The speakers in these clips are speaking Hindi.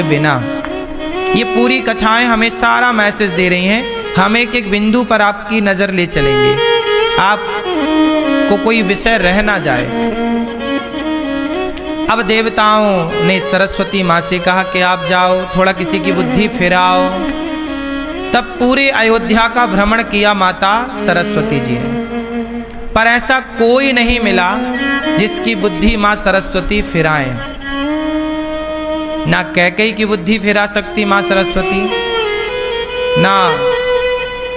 बिना। ये पूरी कथाएं हमें सारा मैसेज दे रही हैं। हम एक एक बिंदु पर आपकी नजर ले चलेंगे, आपको कोई विषय रह ना जाए। अब देवताओं ने सरस्वती माँ से कहा कि आप जाओ, थोड़ा किसी की बुद्धि फिराओ। तब पूरे अयोध्या का भ्रमण किया माता सरस्वती जी ने, पर ऐसा कोई नहीं मिला जिसकी बुद्धि माँ सरस्वती फिराएं। ना कैकेयी की बुद्धि फिरा सकती माँ सरस्वती, ना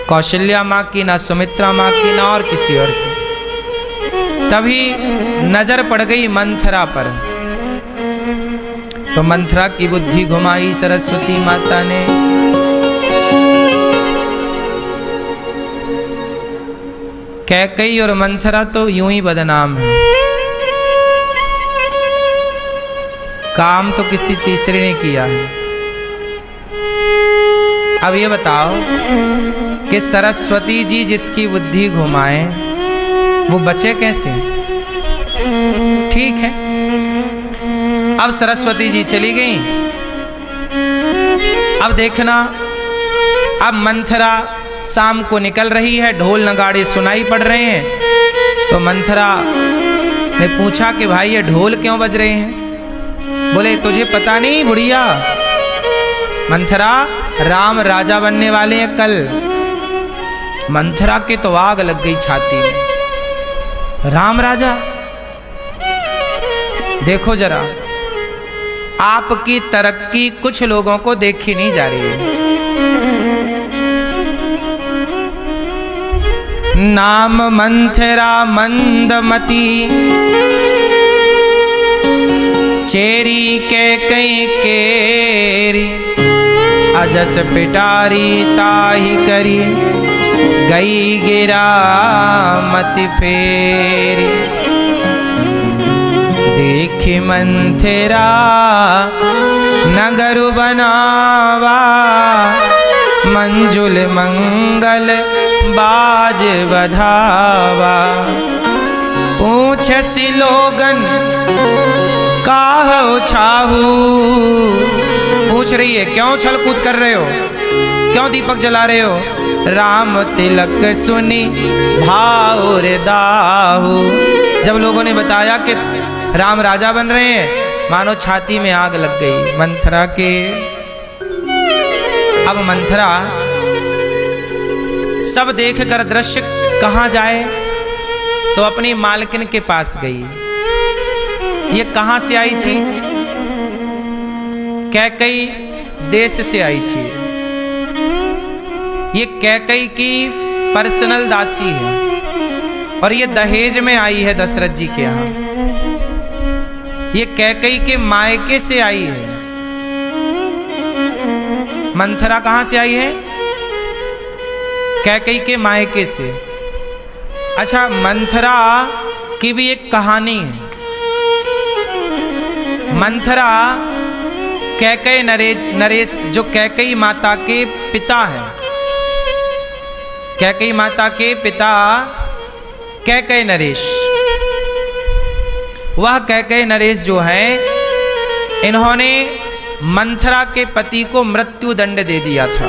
कौशल्या माँ की, ना सुमित्रा माँ की, ना और किसी और की। तभी नजर पड़ गई मंथरा पर, तो मंथरा की बुद्धि घुमाई सरस्वती माता ने। कैकेयी और मंथरा तो यूं ही बदनाम है, काम तो किसी तीसरे ने किया है। अब ये बताओ कि सरस्वती जी जिसकी बुद्धि घुमाए वो बचे कैसे? ठीक है, अब सरस्वती जी चली गई। अब देखना, अब मंथरा शाम को निकल रही है, ढोल नगाड़े सुनाई पड़ रहे हैं। तो मंथरा ने पूछा कि भाई ये ढोल क्यों बज रहे हैं? बोले तुझे पता नहीं बुढ़िया, मंथरा राम राजा बनने वाले हैं कल। मंथरा के तो आग लग गई छाती में। राम राजा? देखो जरा, आपकी तरक्की कुछ लोगों को देखी नहीं जा रही है। नाम मंथरा मंदमती, चेरी कैकेयी केरी, अजस पिटारी ताही करी, गई गिरा मति फेरी। देखी मंथरा नगर बनावा, मंजुल मंगल बाज बधावा। पूछसी लोगन काहु छाहू, पूछ रही है क्यों छल कूद कर रहे हो, क्यों दीपक जला रहे हो? राम तिलक सुनी भाव रे दाहू। जब लोगों ने बताया कि राम राजा बन रहे हैं, मानो छाती में आग लग गई मंथरा के। अब मंथरा सब देखकर दृश्य कहाँ जाए, तो अपनी मालकिन के पास गई। ये कहां से आई थी? कैकेयी देश से आई थी। ये कैकेयी की पर्सनल दासी है और ये दहेज में आई है दशरथ जी के यहाँ। ये कैकेयी के मायके से आई है। मंथरा कहां से आई है? कैकेयी के मायके से। अच्छा, मंथरा की भी एक कहानी है। मंथरा कैकेयी नरेश जो कैकेयी माता के पिता हैं, कैकेयी माता के पिता कैकेयी नरेश, वह कैकेयी नरेश जो है, इन्होंने मंथरा के पति को मृत्यु दंड दे दिया था,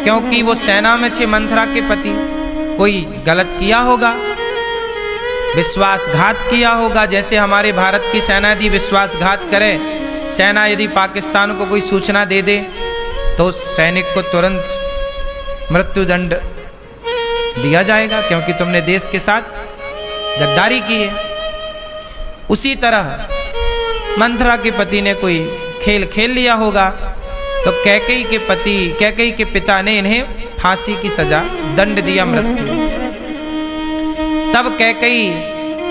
क्योंकि वो सेना में थे। मंथरा के पति कोई गलत किया होगा, विश्वासघात किया होगा। जैसे हमारे भारत की सेना यदि विश्वासघात करे, सेना यदि पाकिस्तान को कोई सूचना दे दे, तो उस सैनिक को तुरंत मृत्युदंड दिया जाएगा, क्योंकि तुमने देश के साथ गद्दारी की है। उसी तरह मंथरा के पति ने कोई खेल खेल लिया होगा, तो कैकेयी के पिता ने इन्हें फांसी की सजा, दंड दिया, मृत्यु।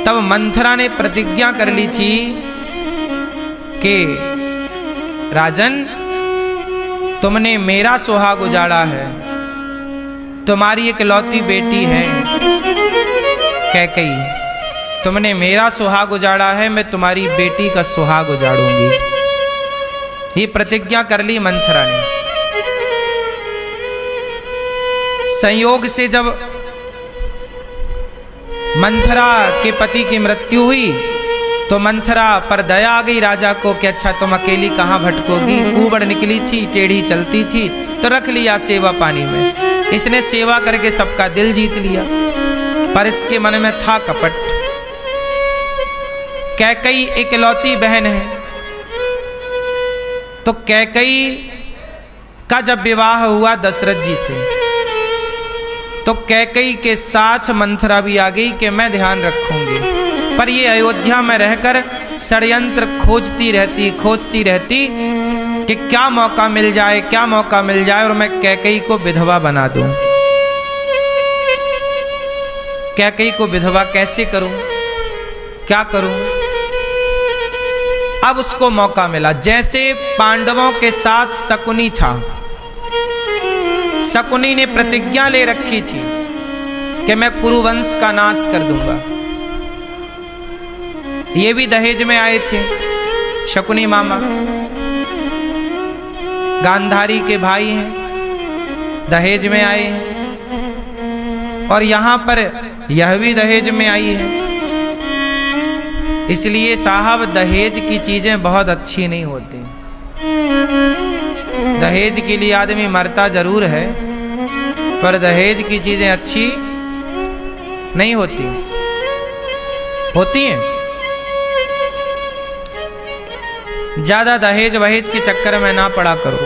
तब मंथरा ने प्रतिज्ञा कर ली थी कि राजन, तुमने मेरा सुहाग उजाड़ा है, तुम्हारी इकलौती बेटी है कैकेयी, तुमने मेरा सुहाग उजाड़ा है, मैं तुम्हारी बेटी का सुहाग उजाड़ूंगी। ये प्रतिज्ञा कर ली मंथरा ने। संयोग से जब मंथरा के पति की मृत्यु हुई, तो मंथरा पर दया आ गई राजा को कि अच्छा तुम अकेली कहाँ भटकोगी, कुबड़ निकली थी, टेढ़ी चलती थी, तो रख लिया सेवा पानी में। इसने सेवा करके सबका दिल जीत लिया, पर इसके मन में था कपट। कैकई इकलौती बहन है, तो कैकई का जब विवाह हुआ दशरथ जी से, तो कैकई के साथ मंथरा भी आ गई कि मैं ध्यान रखूंगी, पर ये अयोध्या में रहकर षड्यंत्र खोजती रहती कि क्या मौका मिल जाए और मैं कैकई को विधवा बना दूं। कैकई को विधवा कैसे करूं, क्या करूं? अब उसको मौका मिला। जैसे पांडवों के साथ शकुनी था, शकुनी ने प्रतिज्ञा ले रखी थी कि मैं कुरुवंश का नाश कर दूंगा। ये भी दहेज में आए थे, शकुनी मामा गांधारी के भाई हैं, दहेज में आए हैं, और यहां पर यह भी दहेज में आई है। इसलिए साहब दहेज की चीजें बहुत अच्छी नहीं होती। दहेज के लिए आदमी मरता जरूर है, पर दहेज की चीजें अच्छी नहीं होती हैं। ज्यादा दहेज वहेज के चक्कर में ना पड़ा करो।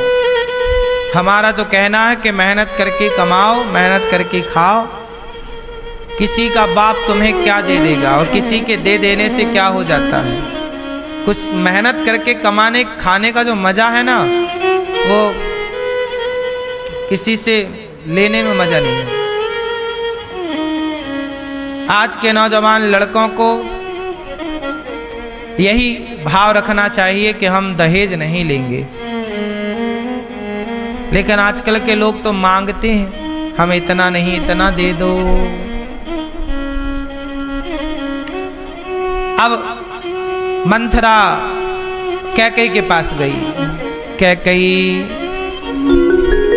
हमारा तो कहना है कि मेहनत करके कमाओ, मेहनत करके खाओ। किसी का बाप तुम्हें क्या दे देगा, और किसी के दे देने से क्या हो जाता है। कुछ मेहनत करके कमाने खाने का जो मजा है ना, वो किसी से लेने में मजा नहीं है। आज के नौजवान लड़कों को यही भाव रखना चाहिए कि हम दहेज नहीं लेंगे, लेकिन आजकल के लोग तो मांगते हैं, हमें इतना नहीं इतना दे दो। अब मंथरा कैकई के पास गई।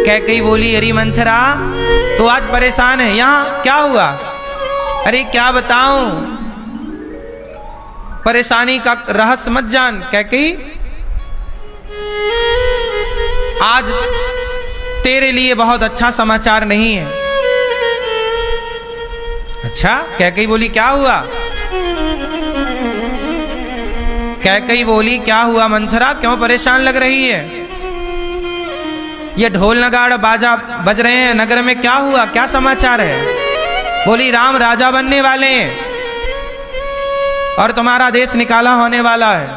कैकई बोली, अरे मंथरा तो आज परेशान है, यहाँ क्या हुआ? अरे क्या बताऊं, परेशानी का रहस्य मत जान। कैकई, आज तेरे लिए बहुत अच्छा समाचार नहीं है। अच्छा? कैकई बोली, क्या हुआ? कैकई बोली, क्या हुआ मंथरा, क्यों परेशान लग रही है? ये ढोल नगाड़ा बाजा बज रहे हैं नगर में, क्या हुआ, क्या समाचार है? बोली, राम राजा बनने वाले हैं और तुम्हारा देश निकाला होने वाला है।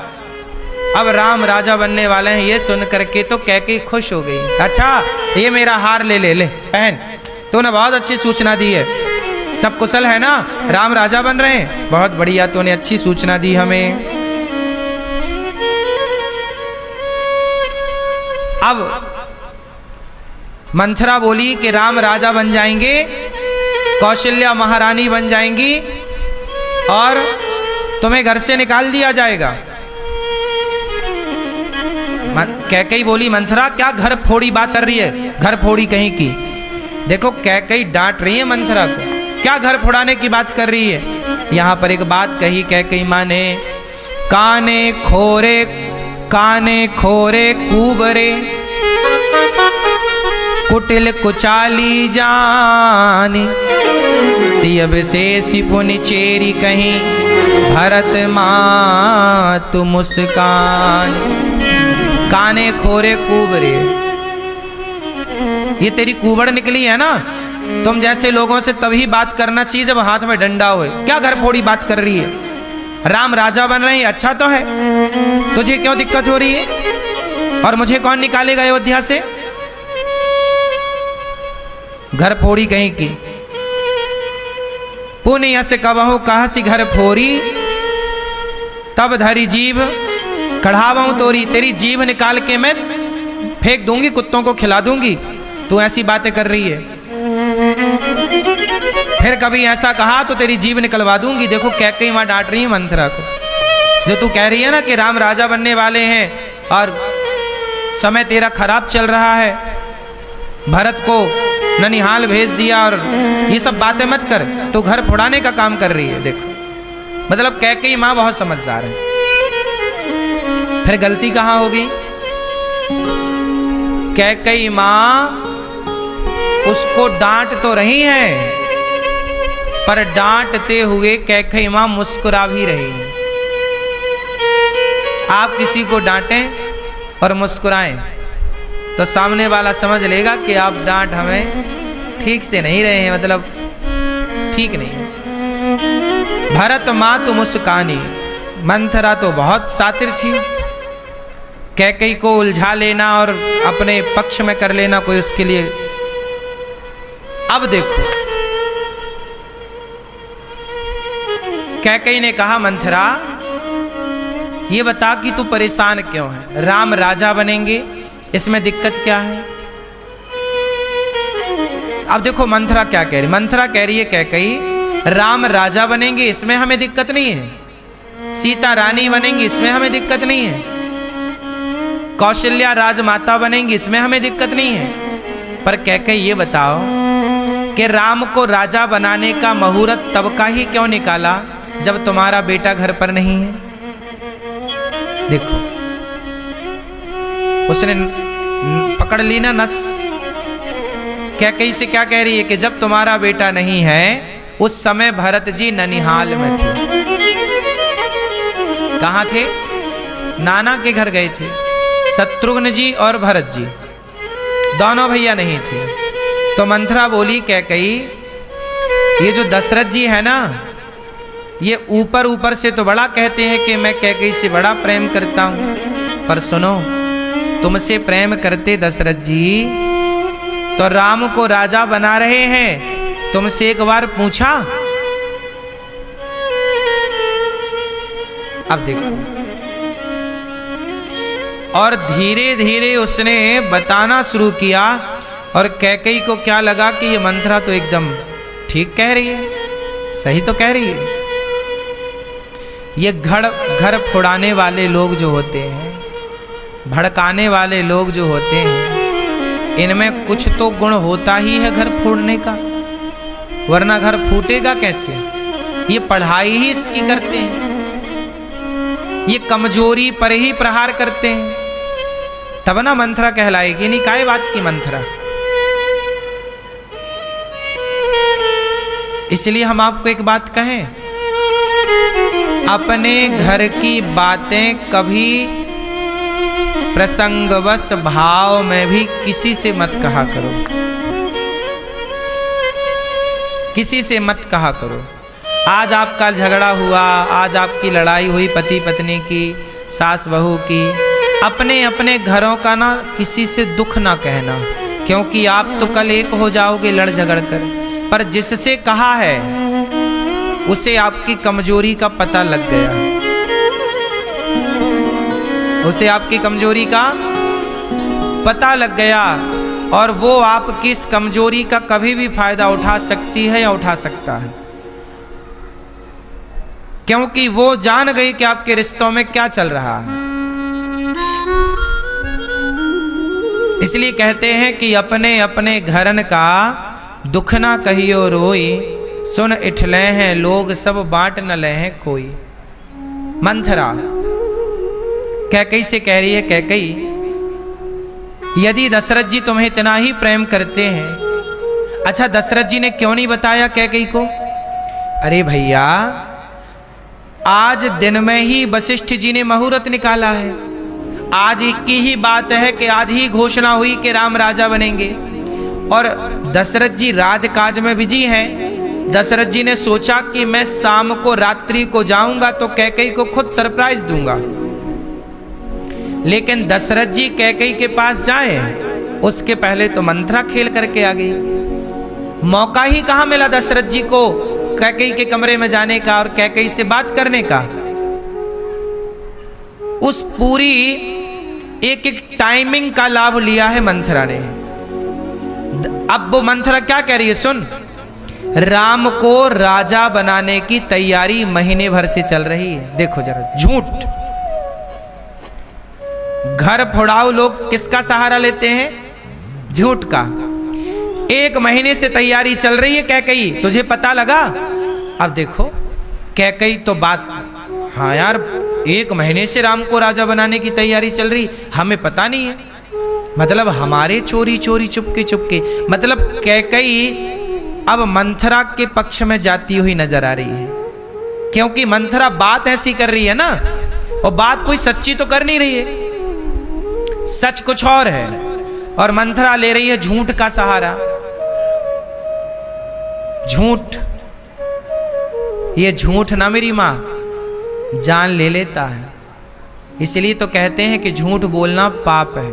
अब राम राजा बनने वाले हैं, ये सुन करके तो कैकई खुश हो गई। अच्छा, ये मेरा हार ले पहन, तूने बहुत अच्छी सूचना दी है। सब कुशल है ना, राम राजा बन रहे हैं, बहुत बढ़िया, तूने अच्छी सूचना दी हमें। अब मंथरा बोली कि राम राजा बन जाएंगे, कौशल्या महारानी बन जाएंगी और तुम्हें घर से निकाल दिया जाएगा। कैकई बोली, मंथरा क्या घर फोड़ी बात कर रही है, घर फोड़ी कहीं की। देखो कैकई डांट रही है मंथरा को, क्या घर फोड़ाने की बात कर रही है। यहां पर एक बात कही कैकई माँ ने, काने खोरे कुबरे कुटिल कुचाली जानी, तियब से सिपुन चेरी कहीं भरत मातु मुस्कान। काने खोरे कुबरे, ये तेरी कुबड़ निकली है ना। तुम जैसे लोगों से तभी बात करना चाहिए जब हाथ में डंडा होए। क्या घर फोड़ी बात कर रही है, राम राजा बन रहे हैं, अच्छा तो है, तुझे क्यों दिक्कत हो रही है? और मुझे कौन निकालेगा अयोध्या से? घर फोड़ी कहीं की। पुण्य से कबहू कहसी घर फोरी, तब धरी जीभ कढ़ावूं तोरी। तेरी जीभ निकाल के मैं फेंक दूंगी, कुत्तों को खिला दूंगी। तू ऐसी बातें कर रही है, फिर कभी ऐसा कहा तो तेरी जीभ निकलवा दूंगी। देखो कैकई माँ डांट रही है मंथरा को। जो तू कह रही है ना कि राम राजा बनने वाले हैं और समय तेरा खराब चल रहा है, भरत को ननिहाल भेज दिया, और ये सब बातें मत कर, तो घर फोड़ाने का काम कर रही है। देखो मतलब कैकेयी माँ बहुत समझदार है। फिर गलती कहाँ होगी? कैकेयी माँ उसको डांट तो रही है, पर डांटते हुए कैकेयी माँ मुस्कुरा भी रही है। आप किसी को डांटें और मुस्कुराएं तो सामने वाला समझ लेगा कि आप डांट हमें ठीक से नहीं रहे हैं, मतलब ठीक नहीं है। भरत माँ तो मुस्कानी, मंथरा तो बहुत सातिर थी। कैकेयी को उलझा लेना और अपने पक्ष में कर लेना कोई उसके लिए। अब देखो, कैकेयी ने कहा मंथरा ये बता कि तू परेशान क्यों है? राम राजा बनेंगे, इसमें दिक्कत क्या है? अब देखो मंथरा क्या कह रही। मंथरा कह रही है कैकेयी राम राजा बनेंगे इसमें हमें दिक्कत नहीं है, सीता रानी बनेंगी इसमें हमें दिक्कत नहीं है, कौशल्या राजमाता बनेंगी इसमें हमें दिक्कत नहीं है। पर कैकेयी ये बताओ कि राम को राजा बनाने का मुहूर्त तब का ही क्यों निकाला जब तुम्हारा बेटा घर पर नहीं है? देखो उसने पकड़ ली ना नस। कैकेयी से क्या कह रही है कि जब तुम्हारा बेटा नहीं है उस समय भरत जी ननिहाल में थे। कहाँ थे? नाना के घर गए थे। शत्रुघ्न जी और भरत जी दोनों भैया नहीं थे। तो मंथरा बोली कैकेयी ये जो दशरथ जी है ना, ये ऊपर ऊपर से तो बड़ा कहते हैं कि मैं कैकेयी से बड़ा प्रेम करता हूं, पर सुनो तुमसे प्रेम करते दशरथ जी तो राम को राजा बना रहे हैं, तुमसे एक बार पूछा? अब देखो, और धीरे धीरे उसने बताना शुरू किया और कैकेयी को क्या लगा कि ये मंथरा तो एकदम ठीक कह रही है, सही तो कह रही है। ये घर फोड़ाने वाले लोग जो होते हैं, भड़काने वाले लोग जो होते हैं, इनमें कुछ तो गुण होता ही है घर फोड़ने का, वरना घर फूटेगा कैसे? ये पढ़ाई ही इसकी करते हैं, ये कमजोरी पर ही प्रहार करते हैं, तब ना मंथरा कहलाएगी। नहीं काय बात की मंथरा। इसलिए हम आपको एक बात कहें, अपने घर की बातें कभी प्रसंगवश भाव में भी किसी से मत कहा करो, किसी से मत कहा करो। आज आपका झगड़ा हुआ, आज आपकी लड़ाई हुई पति पत्नी की, सास बहू की, अपने अपने घरों का ना किसी से दुख ना कहना, क्योंकि आप तो कल एक हो जाओगे लड़ झगड़ कर। पर जिससे कहा है उसे आपकी कमजोरी का पता लग गया, उसे आपकी कमजोरी का पता लग गया और वो आपकी इस कमजोरी का कभी भी फायदा उठा सकती है या उठा सकता है, क्योंकि वो जान गई कि आपके रिश्तों में क्या चल रहा है। इसलिए कहते हैं कि अपने अपने घरन का दुख ना कहियो रोई, सुन इठले हैं लोग सब बांट न ले हैं कोई। मंथरा कैकेयी से कह रही है कैकेयी यदि दशरथ जी तुम्हें इतना ही प्रेम करते हैं, अच्छा दशरथ जी ने क्यों नहीं बताया कैकेयी को? अरे भैया आज दिन में ही वशिष्ठ जी ने मुहूर्त निकाला है, आज की ही बात है कि आज ही घोषणा हुई कि राम राजा बनेंगे और दशरथ जी राजकाज में बिजी हैं। दशरथ जी ने सोचा कि मैं शाम को रात्रि को जाऊंगा तो कैकेयी को खुद सरप्राइज दूंगा, लेकिन दशरथ जी कैकेयी के पास जाएं उसके पहले तो मंथरा खेल करके आ गई। मौका ही कहां मिला दशरथ जी को कैकेयी के कमरे में जाने का और कैकेयी से बात करने का। उस पूरी एक एक टाइमिंग का लाभ लिया है मंथरा ने। अब वो मंथरा क्या कह रही है सुन, राम को राजा बनाने की तैयारी महीने भर से चल रही है। देखो जरा झूठ, घर फोड़ाओ लोग किसका सहारा लेते हैं? झूठ का। 1 महीने से तैयारी चल रही है कैकेयी, तुझे पता लगा? अब देखो कैकई तो बात, हाँ यार 1 महीने से राम को राजा बनाने की तैयारी चल रही, हमें पता नहीं है। मतलब हमारे चोरी चोरी चुपके चुपके, मतलब कैकई अब मंथरा के पक्ष में जाती हुई नजर आ रही है, क्योंकि मंथरा बात ऐसी कर रही है ना, और बात कोई सच्ची तो कर नहीं रही है, सच कुछ और है, और मंथरा ले रही है झूठ का सहारा। झूठ, ये झूठ ना मेरी मां जान ले लेता है, इसलिए तो कहते हैं कि झूठ बोलना पाप है।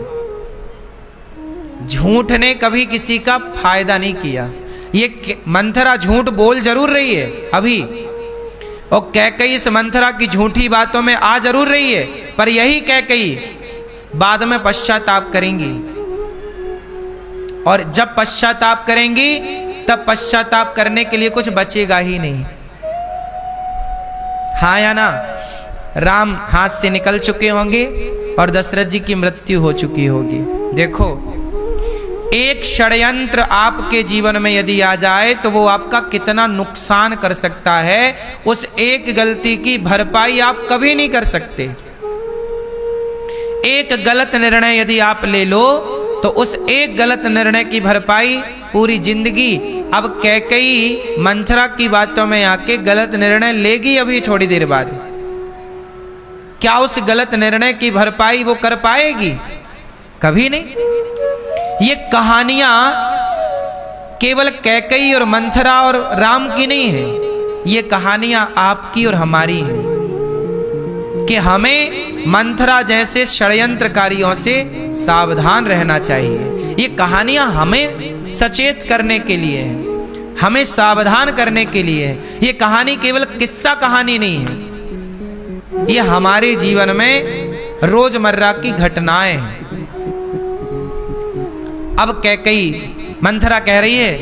झूठ ने कभी किसी का फायदा नहीं किया। ये मंथरा झूठ बोल जरूर रही है अभी, और कैकई इस मंथरा की झूठी बातों में आ जरूर रही है, पर यही कैकई बाद में पश्चाताप करेंगी, और जब पश्चाताप करेंगी तब पश्चाताप करने के लिए कुछ बचेगा ही नहीं। हाँ या ना? राम हाथ से निकल चुके होंगे और दशरथ जी की मृत्यु हो चुकी होगी। देखो, एक षड्यंत्र आपके जीवन में यदि आ जाए तो वो आपका कितना नुकसान कर सकता है, उस एक गलती की भरपाई आप कभी नहीं कर सकते। एक गलत निर्णय यदि आप ले लो तो उस एक गलत निर्णय की भरपाई पूरी जिंदगी। अब कैकई मंथरा की बातों में आके गलत निर्णय लेगी अभी थोड़ी देर बाद, क्या उस गलत निर्णय की भरपाई वो कर पाएगी? कभी नहीं। ये कहानियां केवल कैकई और मंथरा और राम की नहीं है, ये कहानियां आपकी और हमारी हैं कि हमें मंथरा जैसे षड्यंत्रकारियों से सावधान रहना चाहिए। ये कहानियां हमें सचेत करने के लिए है, हमें सावधान करने के लिए है। ये कहानी केवल किस्सा कहानी नहीं है, ये हमारे जीवन में रोजमर्रा की घटनाएं हैं। अब कैकई मंथरा कह रही है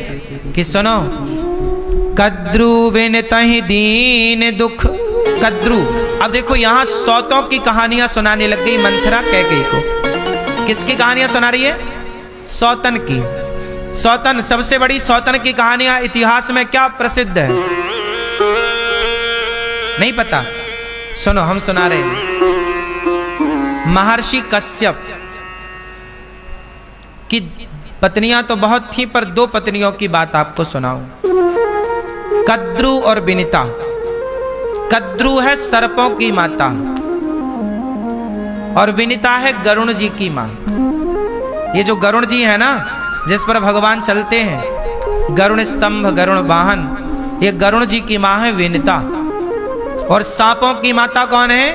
कि सुनो, कद्रु विनतहि दीन दुख कद्रु। अब देखो यहां सौतों की कहानियां सुनाने लग गई मंथरा कैकई को। किसकी कहानियां सुना रही है? सौतन की। सौतन, सबसे बड़ी सौतन की कहानियां इतिहास में क्या प्रसिद्ध है? नहीं पता? सुनो, हम सुना रहे हैं। महर्षि कश्यप की पत्नियां तो बहुत थी, पर 2 पत्नियों की बात आपको सुनाऊं। कद्रु और विनिता। कद्रु है सर्पों की माता और विनिता है गरुण जी की मां। ये जो गरुण जी है ना, जिस पर भगवान चलते हैं, गरुण स्तंभ गरुण वाहन, ये गरुण जी की मां है विनिता। और सांपों की माता कौन है?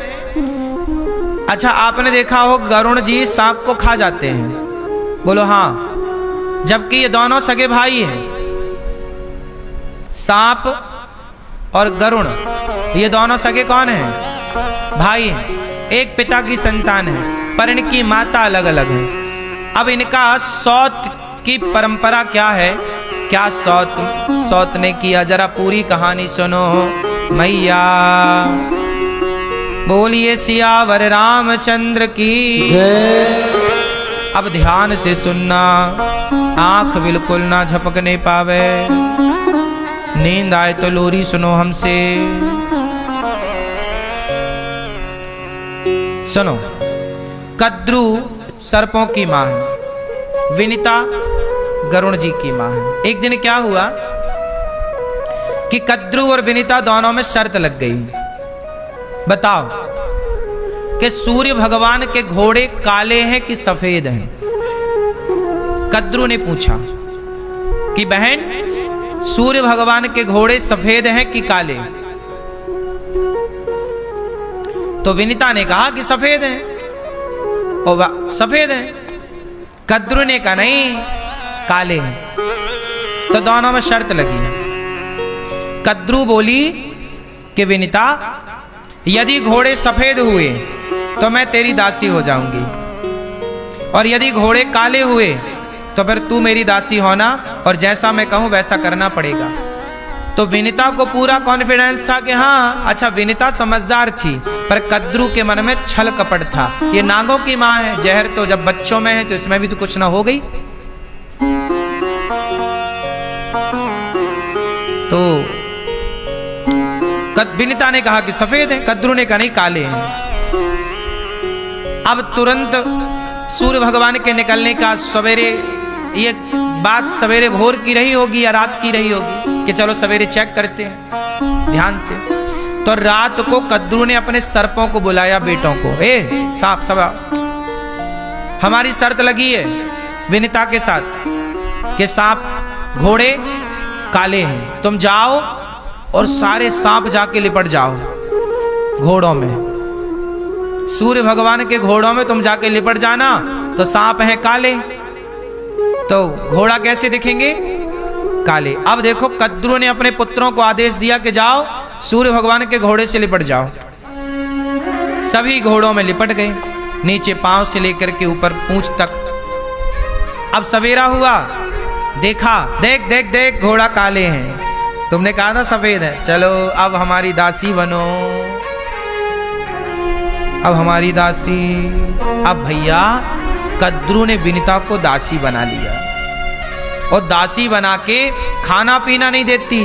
अच्छा, आपने देखा हो गरुण जी सांप को खा जाते हैं, बोलो हाँ, जबकि ये दोनों सगे भाई हैं। सांप और गरुण, ये दोनों सगे कौन हैं? भाई हैं, एक पिता की संतान है, पर इनकी माता अलग अलग है। अब इनका सौत की परंपरा क्या है? क्या सौत ने किया, जरा पूरी कहानी सुनो मैया। बोलिए सियावर रामचंद्र की जय। अब ध्यान से सुनना, आंख बिल्कुल ना झपकने पावे, नींद आए तो लोरी सुनो हमसे। सुनो, कद्रु सर्पों की मां है, विनिता गरुण जी की मां है। एक दिन क्या हुआ कि कद्रु और विनिता दोनों में शर्त लग गई। बताओ कि सूर्य भगवान के घोड़े काले हैं कि सफेद हैं? कद्रु ने पूछा कि बहन, सूर्य भगवान के घोड़े सफेद हैं कि काले? तो विनिता ने कहा कि सफेद हैं। ओ वाह, सफेद हैं। कद्रु ने कहा नहीं, काले हैं। तो दोनों में शर्त लगी। कद्रु बोली कि विनिता, यदि घोड़े सफेद हुए तो मैं तेरी दासी हो जाऊंगी, और यदि घोड़े काले हुए तो फिर तू मेरी दासी होना, और जैसा मैं कहूं वैसा करना पड़ेगा। तो विनिता को पूरा कॉन्फिडेंस था कि हाँ, अच्छा विनिता समझदार थी, पर कद्रु के मन में छल कपट था। ये नागों की मां है, जहर तो जब बच्चों में है तो इसमें भी तो कुछ ना हो गई। तो विनिता ने कहा कि सफेद है, कद्रू ने कहा नहीं काले हैं। अब तुरंत सूर्य भगवान के निकलने का सवेरे, ये बात सवेरे भोर की रही होगी या रात की रही होगी कि चलो सवेरे चेक करते हैं ध्यान से। तो रात को कद्रू ने अपने सर्पों को बुलाया, बेटों को, ए सांप सब, हमारी शर्त लगी है विनिता के साथ कि सांप घोड़े काले हैं, तुम जाओ और सारे सांप जाके लिपट जाओ घोड़ों में, सूर्य भगवान के घोड़ों में तुम जाके लिपट जाना। तो सांप हैं काले, तो घोड़ा कैसे दिखेंगे? काले। अब देखो कद्रू ने अपने पुत्रों को आदेश दिया कि जाओ सूर्य भगवान के घोड़े से लिपट जाओ। सभी घोड़ों में लिपट गए, नीचे पांव से लेकर के ऊपर पूंछ तक। अब सवेरा हुआ, देखा, देख देख देख घोड़ा काले हैं, तुमने कहा था सफेद है, चलो अब हमारी दासी बनो, अब हमारी दासी। अब भैया कद्रू ने विनिता को दासी बना लिया और दासी बना के खाना पीना नहीं देती,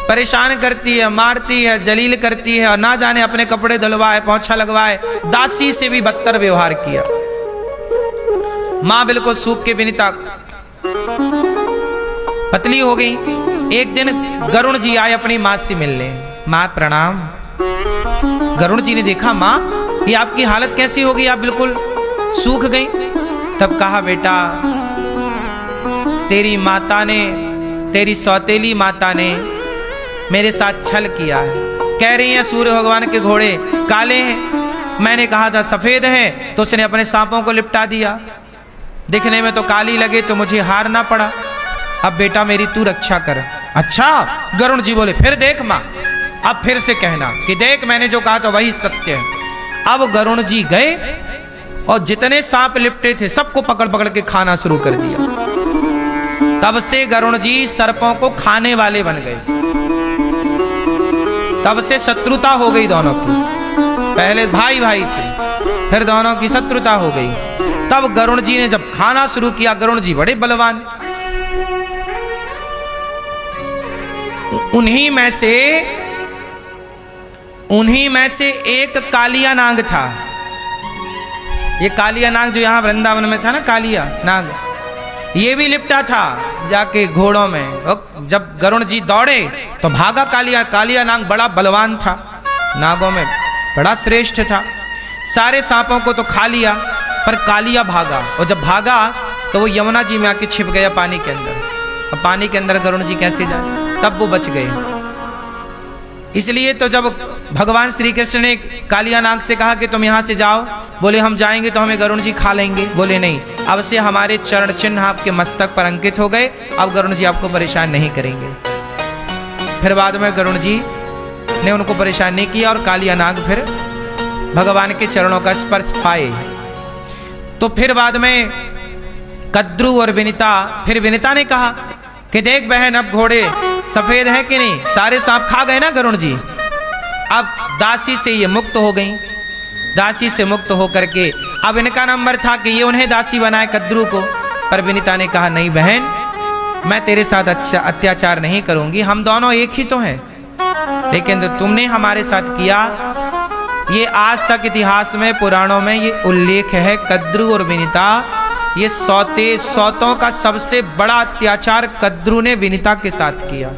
परेशान करती है, मारती है, जलील करती है और ना जाने अपने कपड़े धुलवाए, पोंछा लगवाए, दासी से भी बदतर व्यवहार किया। मां बिल्कुल सूख के विनिता पतली हो गई। एक दिन गरुण जी आए अपनी मां से मिलने, मां प्रणाम। गरुण जी ने देखा मां ये आपकी हालत कैसी हो गई, आप बिल्कुल सूख गई। तब कहा बेटा तेरी माता ने, तेरी सौतेली माता ने मेरे साथ छल किया है, कह रही है सूर्य भगवान के घोड़े काले हैं, मैंने कहा था सफेद हैं, तो उसने अपने सांपों को लिपटा दिया, दिखने में तो काली लगे तो मुझे हारना पड़ा, अब बेटा मेरी तू रक्षा कर। अच्छा, गरुण जी बोले फिर देख मां, अब फिर से कहना कि देख मैंने जो कहा तो वही सत्य है। अब गरुण जी गए और जितने सांप लिपटे थे सबको पकड़ पकड़ के खाना शुरू कर दिया। तब से गरुण जी सर्पों को खाने वाले बन गए, तब से शत्रुता हो गई दोनों की। पहले भाई भाई थे, फिर दोनों की शत्रुता हो गई। तब गरुण जी ने जब खाना शुरू किया, गरुण जी बड़े बलवान, उन्हीं में से एक कालिया नाग था। ये कालिया नाग जो यहाँ वृंदावन में था ना, कालिया नाग, ये भी लिपटा था जाके घोड़ों में। और जब गरुण जी दौड़े तो भागा कालिया। कालिया नाग बड़ा बलवान था, नागों में बड़ा श्रेष्ठ था, सारे सांपों को तो खा लिया, पर कालिया भागा। और जब भागा तो वो यमुना जी में आके छिप गया पानी के अंदर। अब पानी के अंदर गरुण जी कैसे जाए, तब वो बच गए। इसलिए तो जब भगवान श्री कृष्ण ने कालिया नाग से कहा कि तुम यहाँ से जाओ, बोले हम जाएंगे तो हमें गरुण जी खा लेंगे, बोले नहीं, अब से हमारे चरण चिन्ह आपके मस्तक पर अंकित हो गए, अब गरुण जी आपको परेशान नहीं करेंगे। फिर बाद में गरुण जी ने उनको परेशान नहीं किया और कालिया नाग फिर भगवान के चरणों का स्पर्श पाए। तो फिर बाद में कद्रू और विनिता, फिर विनिता ने कहा कि देख बहन अब घोड़े सफेद हैं कि नहीं, सारे सांप खा गए ना गरुण जी। अब दासी से ये मुक्त हो गई, दासी से मुक्त होकर के अब इनका नंबर था कि ये उन्हें दासी बनाए कद्रू को। पर विनिता ने कहा नहीं बहन, मैं तेरे साथ अच्छा अत्याचार नहीं करूंगी, हम दोनों एक ही तो हैं, लेकिन जो तुमने हमारे साथ किया, ये आज तक इतिहास में पुराणों में ये उल्लेख है, कद्रू और विनिता, ये सौतों का सबसे बड़ा अत्याचार कद्रू ने विनिता के साथ किया।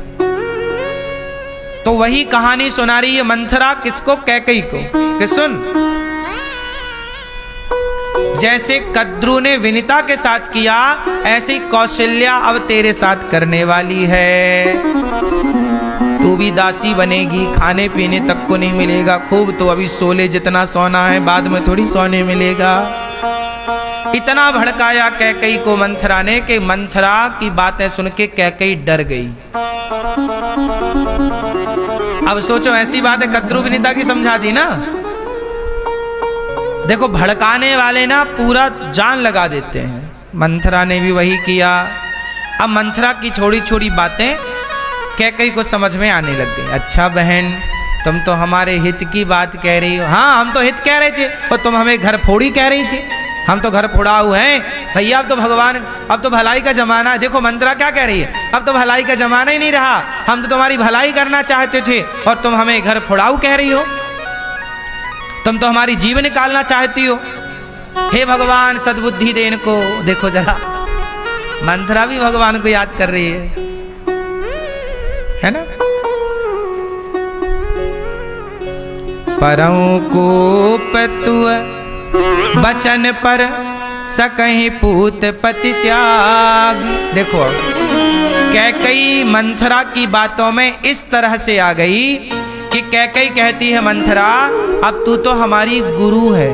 तो वही कहानी सुना रही है मंथरा, किसको? कैकेयी को, कि सुन जैसे कद्रू ने विनिता के साथ किया, ऐसी कौशल्या अब तेरे साथ करने वाली है। तू भी दासी बनेगी, खाने पीने तक को नहीं मिलेगा, खूब तो अभी सोले जितना सोना है, बाद में थोड़ी सोने मिलेगा। इतना भड़काया कैकेयी को मंथरा ने कि मंथरा की बातें सुन के कैकेयी डर गई। अब सोचो ऐसी बातें कद्रू विनिता की समझा दी ना। देखो भड़काने वाले ना पूरा जान लगा देते हैं, मंथरा ने भी वही किया। अब मंथरा की छोटी छोटी बातें कैकेयी को समझ में आने लग गई। अच्छा बहन, तुम तो हमारे हित की बात कह रही हो। हाँ, हम तो हित कह रहे थे और तुम हमें घर फोड़ी कह रही थी। हम तो घर फोड़ाऊ हैं भैया, अब तो भगवान, अब तो भलाई का जमाना है। देखो मंत्रा क्या कह रही है, अब तो भलाई का जमाना ही नहीं रहा, हम तो तुम्हारी भलाई करना चाहते थे और तुम हमें घर फोड़ाऊ कह रही हो, तुम तो हमारी जीव निकालना चाहती हो। हे भगवान सद्बुद्धि दे इनको। देखो जरा मंत्रा भी भगवान को याद कर रही है ना। परं कोप तुअ बचन पर सकहि पूत पति त्याग। देखो कैकई मंथरा की बातों में इस तरह से आ गई कि कैकई कहती है मंथरा अब तू तो हमारी गुरु है,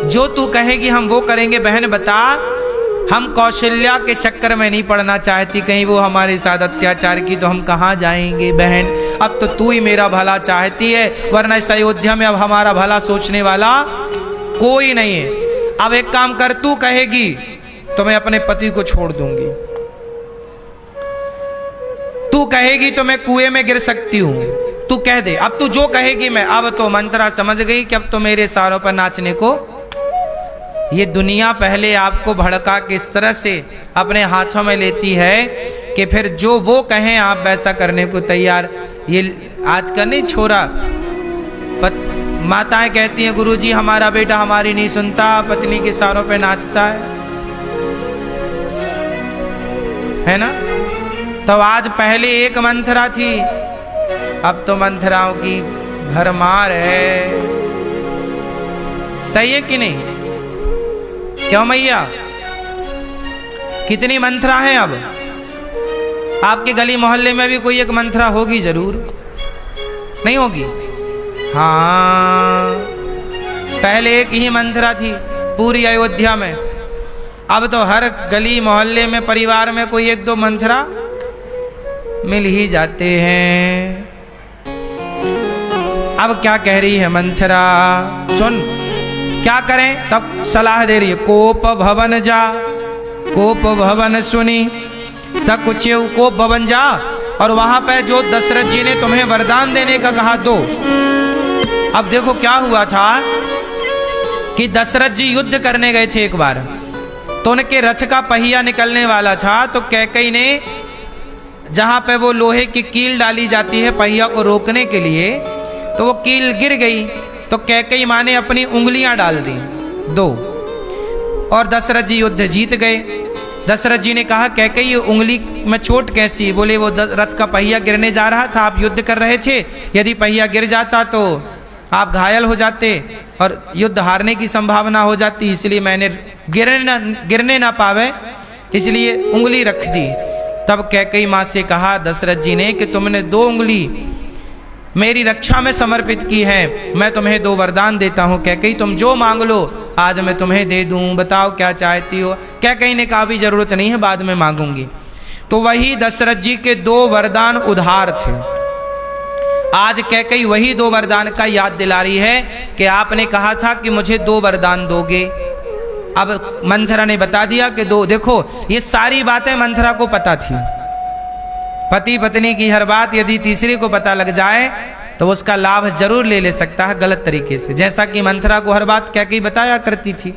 जो तू कहेगी हम वो करेंगे। बहन बता, हम कौशल्या के चक्कर में नहीं पड़ना चाहती, कहीं वो हमारे साथ अत्याचार की तो हम कहाँ जाएंगे। बहन अब तो तू ही मेरा भला चाहती है, वरना इस अयोध्या में अब हमारा भला सोचने वाला कोई नहीं है। अब एक काम कर, तू कहेगी तो मैं अपने पति को छोड़ दूंगी, तू कहेगी तो मैं कुएं में गिर सकती हूं, तू कह दे, अब तू जो कहेगी मैं। अब तो मंत्रा समझ गई कि अब तो मेरे सारों पर नाचने को ये दुनिया पहले आपको भड़का के इस तरह से अपने हाथों में लेती है कि फिर जो वो कहें आप वैसा करने को तैयार। ये आज का नहीं छोरा, माताएं कहती हैं गुरुजी हमारा बेटा हमारी नहीं सुनता, पत्नी के सारों पे नाचता है ना। तो आज पहले एक मंथरा थी, अब तो मंथराओं की भरमार है। सही है कि नहीं? क्यों मैया, कितनी मंथरा है? अब आपके गली मोहल्ले में भी कोई एक मंथरा होगी जरूर, नहीं होगी? हाँ, पहले एक ही मंथरा थी पूरी अयोध्या में, अब तो हर गली मोहल्ले में परिवार में कोई एक दो मंथरा मिल ही जाते हैं। अब क्या कह रही है मंथरा, सुन क्या करें। तब सलाह दे रही है, कोप भवन जा, कोप भवन सुनी सकुचेव, कोप भवन जा और वहां पे जो दशरथ जी ने तुम्हें वरदान देने का कहा दो। अब देखो क्या हुआ था कि दशरथ जी युद्ध करने गए थे एक बार, तो उनके रथ का पहिया निकलने वाला था, तो कैकई ने जहां पे वो लोहे की कील डाली जाती है पहिया को रोकने के लिए, तो वो कील गिर गई, तो कैकई माँ ने अपनी उंगलियां डाल दी दो और दशरथ जी युद्ध जीत गए। दशरथ जी ने कहा कैकई उंगली में चोट कैसी? बोले वो रथ का पहिया गिरने जा रहा था, आप युद्ध कर रहे थे, यदि पहिया गिर जाता तो आप घायल हो जाते और युद्ध हारने की संभावना हो जाती, इसलिए मैंने गिरने ना पावे इसलिए उंगली रख दी। तब कैकई माँ से कहा दशरथ जी ने कि तुमने दो उंगली मेरी रक्षा में समर्पित की है, मैं तुम्हें दो वरदान देता हूँ। कैकई तुम जो मांग लो आज मैं तुम्हें दे दूं, बताओ क्या चाहती हो। कैकई ने कहा भी जरूरत नहीं है, बाद में मांगूंगी। तो वही दशरथ जी के दो वरदान उधार थे। आज कैकई वही दो वरदान का याद दिला रही है कि आपने कहा था कि मुझे दो वरदान दोगे। अब मंथरा ने बता दिया कि दो। देखो ये सारी बातें मंथरा को पता थी। पति पत्नी की हर बात यदि तीसरे को पता लग जाए तो उसका लाभ जरूर ले ले सकता है गलत तरीके से, जैसा कि मंथरा को हर बात कैकई बताया करती थी।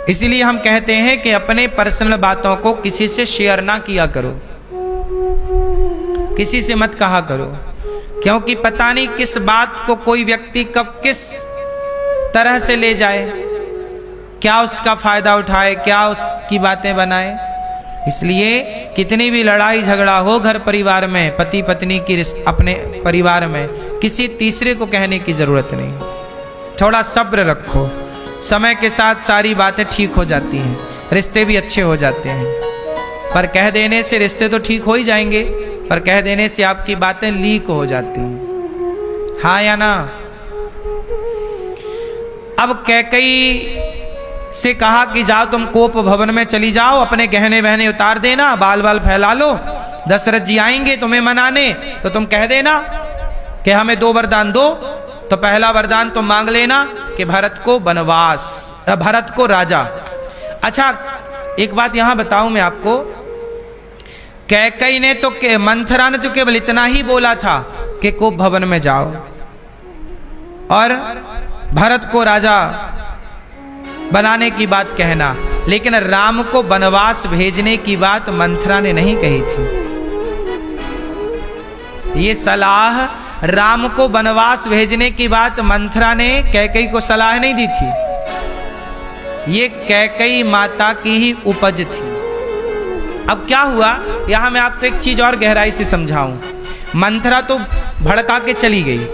इसीलिए हम कहते हैं कि अपने पर्सनल बातों को किसी से शेयर ना किया करो, किसी से मत कहा करो, क्योंकि पता नहीं किस बात को कोई व्यक्ति कब किस तरह से ले जाए, क्या उसका फायदा उठाए, क्या उसकी बातें बनाए। इसलिए कितनी भी लड़ाई झगड़ा हो घर परिवार में, पति पत्नी की अपने परिवार में, किसी तीसरे को कहने की जरूरत नहीं। थोड़ा सब्र रखो, समय के साथ सारी बातें ठीक हो जाती हैं, रिश्ते भी अच्छे हो जाते हैं। पर कह देने से रिश्ते तो ठीक हो ही जाएंगे, पर कह देने से आपकी बातें लीक हो जाती हैं। हाँ या ना? अब कैकई से कहा कि जाओ तुम कोप भवन में चली जाओ, अपने गहने बहने उतार देना, बाल बाल फैला लो, दशरथ जी आएंगे तुम्हें मनाने तो तुम कह देना कि हमें दो वरदान दो। तो पहला वरदान तुम मांग लेना कि भरत को वनवास, भरत को राजा। अच्छा एक बात यहां बताऊं मैं आपको, कैकई ने तो मंथरा ने तो केवल इतना ही बोला था कि कोप भवन में जाओ और भरत को राजा बनाने की बात कहना, लेकिन राम को वनवास भेजने की बात मंथरा ने नहीं कही थी। ये सलाह, राम को वनवास भेजने की बात मंथरा ने कैकेयी को सलाह नहीं दी थी। ये कैकेयी माता की ही उपज थी। अब क्या हुआ, यहां मैं आपको एक चीज और गहराई से समझाऊं। मंथरा तो भड़का के चली गई।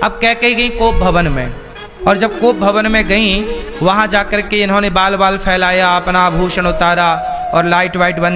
अब कैकेयी गई कोप भवन में, और जब कोप भवन में गई, वहां जाकर के इन्होंने बाल बाल फैलाया, अपना आभूषण उतारा और लाइट वाइट बंद